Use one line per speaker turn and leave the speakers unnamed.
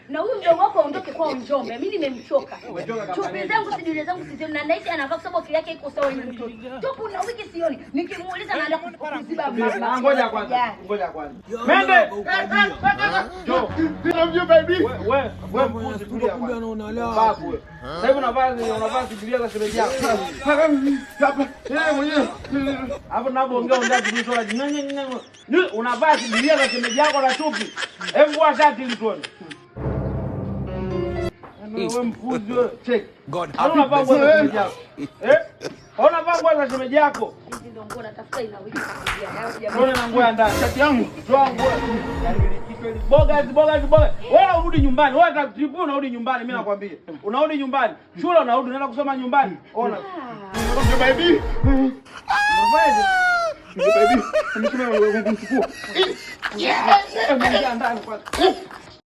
Na huyu mdogo wako aondoke kwao Njombe. Mimi nimemchoka. Chupi zangu si dile zangu si na naishi anavaa kwa sababu akili yake iko sawa ile mtoto. Topu na wiki sioni. Nikimuuliza naenda kuziba mama.
Ngoja kwanza. Mende. Jo. Ndio baby. Wewe mpuzi tulia kwanza. Babu wewe. Sasa hivi unavaa sidilia za shemeji yako. Hapa. Mwenyewe. Hapo napoongea ongea kitu swala jinyenye. Unavaa sidilia za shemeji yako na chupi. Hebu wa shati ili tuone. Wewe mpuzi wewe. Check. Unavaa nguo za shemeji yako. Unavaa nguo za shemeji yako.
Hizi ndio nguo natafuta ina wiki kuingia.
Mbona na nguo ya ndani? Shati yangu. Toa nguo. Boga. Wewe urudi nyumbani. Wewe utakutibu unarudi nyumbani mimi nakwambia. Unarudi nyumbani. Shule unarudi unaenda kusoma nyumbani. Ona. Ndio baby. Ndio baby. Nimesema wewe kumchukua. Ndani kwanza.